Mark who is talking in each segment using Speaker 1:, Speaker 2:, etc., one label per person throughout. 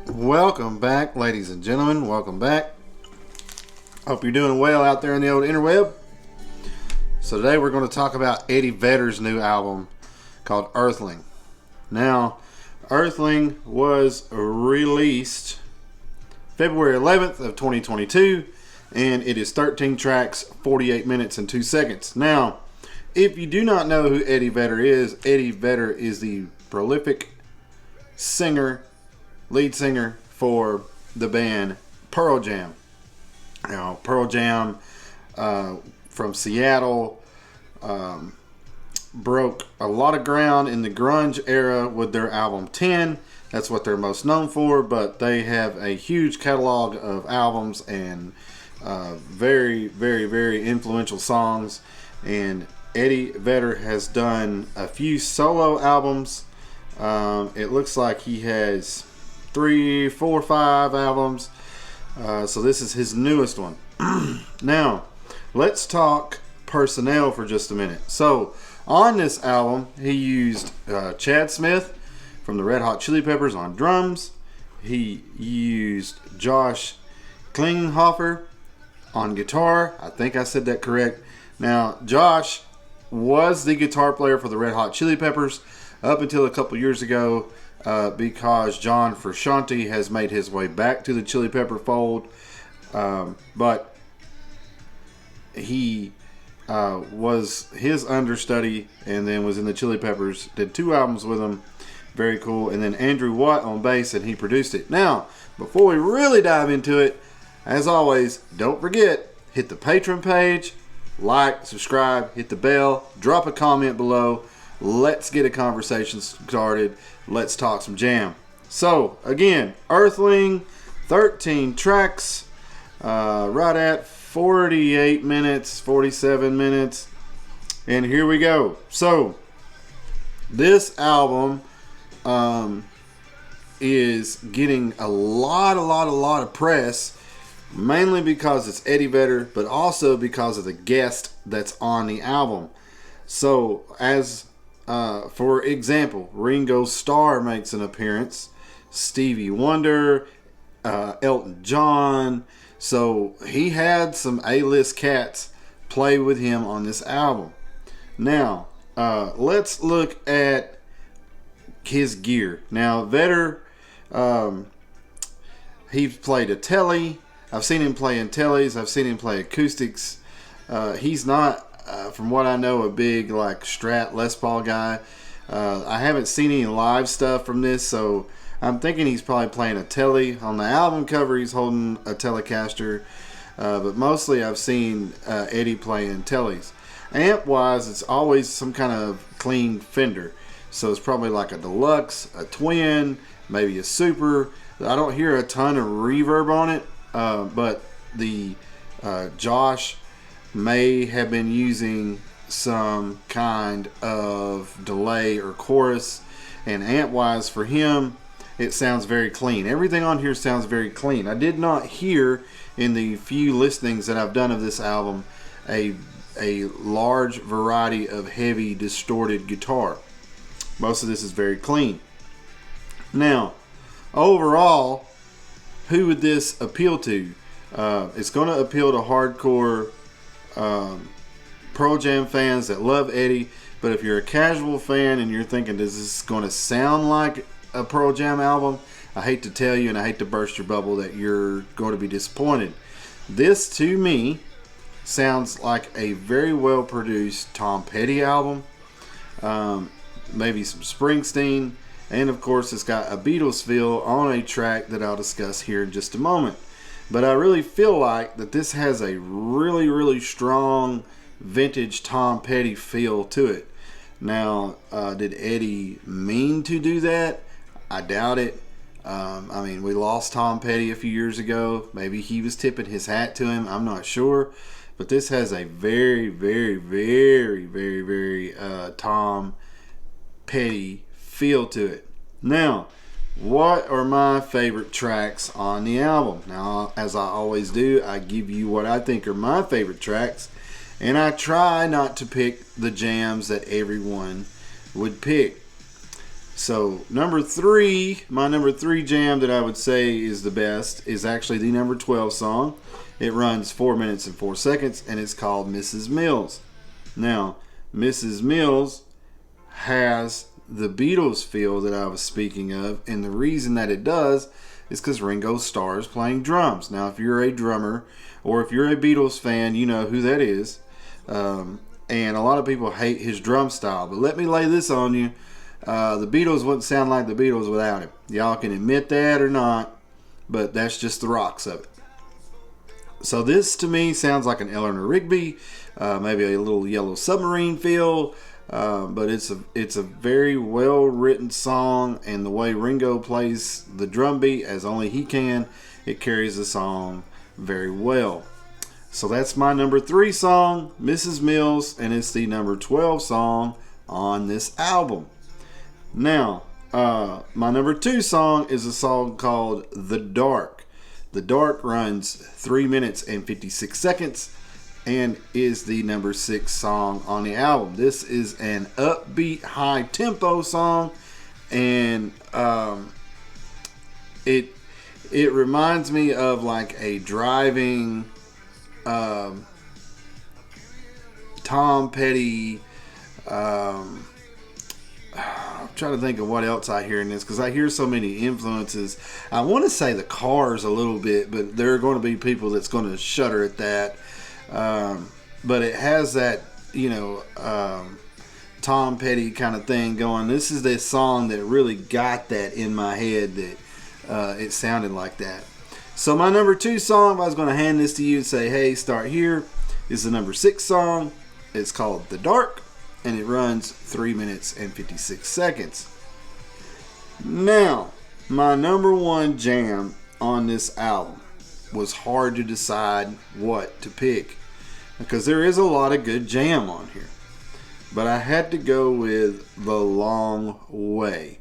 Speaker 1: Welcome back, ladies and gentlemen. Welcome back. Hope you're doing well out there in the old interweb. So today we're going to talk about Eddie Vedder's new album called Earthling. Now, Earthling was released February 11th of 2022, and it is 13 tracks, 48 minutes and 2 seconds. Now, if you do not know who Eddie Vedder is the prolific lead singer for the band Pearl Jam. Now, Pearl Jam from Seattle broke a lot of ground in the grunge era with their album 10. That's what they're most known for, but they have a huge catalog of albums and very, very, very influential songs. And Eddie Vedder has done a few solo albums. It looks like he has 3, 4, 5 albums. So this is his newest one. Now, let's talk personnel for just a minute. So, on this album, he used Chad Smith from the Red Hot Chili Peppers on drums. He used Josh Klinghoffer on guitar. I think I said that correct. Now, Josh was the guitar player for the Red Hot Chili Peppers up until a couple years ago. Because John Frusciante has made his way back to the Chili Pepper fold. But he was his understudy and then was in the Chili Peppers. Did 2 albums with them. Very cool. And then Andrew Watt on bass, and he produced it. Now, before we really dive into it, as always, don't forget, hit the Patreon page, like, subscribe, hit the bell, drop a comment below. Let's get a conversation started. Let's talk some jam. So, again, Earthling, 13 tracks, right at 48 minutes, 47 minutes. And here we go. So, this album is getting a lot of press, mainly because it's Eddie Vedder, but also because of the guest that's on the album. So, for example, Ringo Starr makes an appearance, Stevie Wonder, Elton John. So he had some A-list cats play with him on this album. Now, let's look at his gear. Now, Vedder, he's played a telly. I've seen him play in tellies. I've seen him play acoustics. He's not, from what I know, a big like Strat Les Paul guy. I haven't seen any live stuff from this, so I'm thinking he's probably playing a telly. On the album cover, he's holding a Telecaster, but mostly I've seen Eddie playing tellies. Amp-wise, it's always some kind of clean Fender, so it's probably like a deluxe, a twin, maybe a super. I don't hear a ton of reverb on it, but the Josh may have been using some kind of delay or chorus, and amp wise for him it sounds very clean. Everything on here sounds very clean. I did not hear in the few listenings that I've done of this album a large variety of heavy distorted guitar. Most of this is very clean. Now, overall, who would this appeal to? It's going to appeal to hardcore Pearl Jam fans that love Eddie, but if you're a casual fan and you're thinking, is this going to sound like a Pearl Jam album? I hate to tell you, and I hate to burst your bubble, that you're going to be disappointed. This, to me, sounds like a very well produced Tom Petty album, maybe some Springsteen, and of course it's got a Beatles feel on a track that I'll discuss here in just a moment. But I really feel like that this has a really strong vintage Tom Petty feel to it. Now, did Eddie mean to do that? I doubt it. I mean, we lost Tom Petty a few years ago. Maybe he was tipping his hat to him. I'm not sure. But this has a very Tom Petty feel to it. Now, what are my favorite tracks on the album? Now, as I always do, I give you what I think are my favorite tracks, and I try not to pick the jams that everyone would pick. So, number 3, my number 3 jam that I would say is the best is actually the number 12 song. It runs 4 minutes and 4 seconds, and it's called Mrs. Mills. Now, Mrs. Mills has the Beatles feel that I was speaking of, and the reason that it does is because Ringo Starr is playing drums. Now, if you're a drummer or if you're a Beatles fan, you know who that is. And a lot of people hate his drum style, but let me lay this on you. The Beatles wouldn't sound like the Beatles without him. Y'all can admit that or not, but that's just the rocks of it. So this to me sounds like an Eleanor Rigby, maybe a little Yellow Submarine feel, but it's a very well written song, and the way Ringo plays the drum beat as only he can, it carries the song very well. So that's my number 3 song, Mrs. Mills, and it's the number 12 song on this album. Now, my number 2 song is a song called The Dark. The Dark runs 3 minutes and 56 seconds and is the number 6 song on the album. This is an upbeat, high-tempo song, and it reminds me of like a driving Tom Petty. I'm trying to think of what else I hear in this, because I hear so many influences. I want to say the Cars a little bit, but there are going to be people that's going to shudder at that. But it has that, Tom Petty kind of thing going. This is the song that really got that in my head, that it sounded like that. So my number 2 song, if I was going to hand this to you and say, hey, start here, is the number 6 song. It's called The Dark, and it runs 3 minutes and 56 seconds. Now, my number 1 jam on this album was hard to decide what to pick, because there is a lot of good jam on here. But I had to go with The Long Way.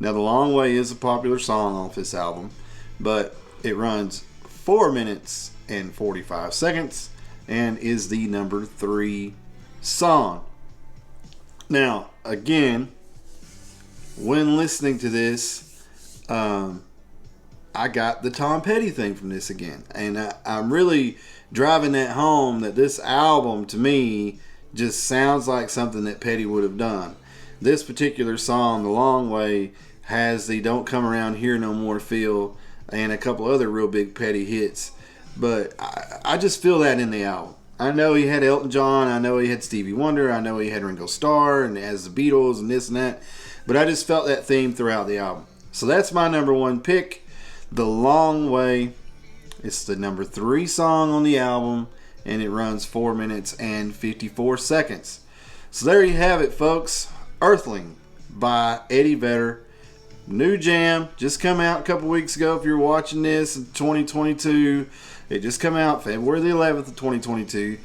Speaker 1: Now, The Long Way is a popular song off this album, but it runs 4 minutes and 45 seconds and is the number 3 song. Now, again, when listening to this, I got the Tom Petty thing from this again. And I'm really driving that home, that this album, to me, just sounds like something that Petty would have done. This particular song, The Long Way, has the Don't Come Around Here No More feel, and a couple other real big Petty hits. But I just feel that in the album. I know he had Elton John, I know he had Stevie Wonder, I know he had Ringo Starr, and has the Beatles and this and that, but I just felt that theme throughout the album. So that's my number 1 pick, The Long Way. It's the number 3 song on the album, and it runs 4 minutes and 54 seconds. So there you have it, folks. Earthling by Eddie Vedder. New jam, just come out a couple weeks ago. If you're watching this in 2022, it just come out February the 11th of 2022.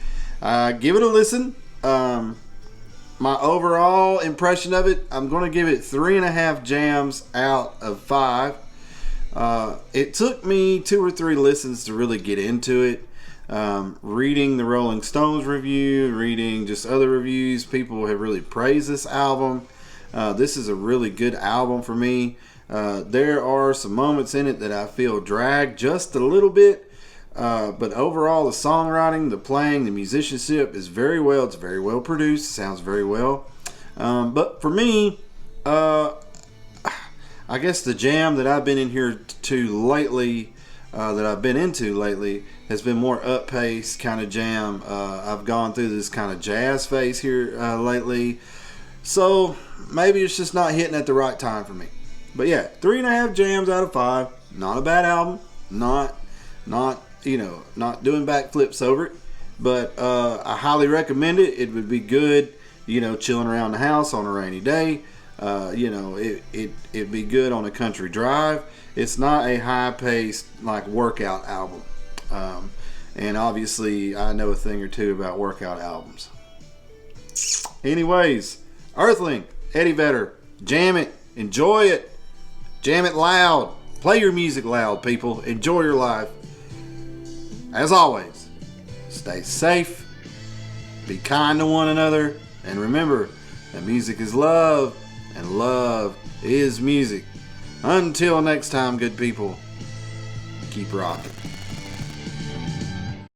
Speaker 1: Give it a listen. My overall impression of it, I'm going to give it 3.5 jams out of 5. It took me 2 or 3 listens to really get into it. Reading the Rolling Stones review, reading just other reviews, people have really praised this album. This is a really good album for me. There are some moments in it that I feel drag just a little bit. But overall, the songwriting, the playing, the musicianship is very well. It's very well produced. Sounds very well. But for me, I guess the jam that I've been in here to lately, has been more up-paced kind of jam. I've gone through this kind of jazz phase here lately. So maybe it's just not hitting at the right time for me. But yeah, 3.5 jams out of 5. Not a bad album. Not doing backflips over it, but I highly recommend it. It would be good, chilling around the house on a rainy day. It'd be good on a country drive. It's not a high-paced like workout album, and obviously I know a thing or two about workout albums. Anyways, Earthling, Eddie Vedder, jam it, enjoy it. Jam it loud. Play your music loud, people. Enjoy your life. As always, stay safe, be kind to one another, and remember that music is love, and love is music. Until next time, good people, keep rocking.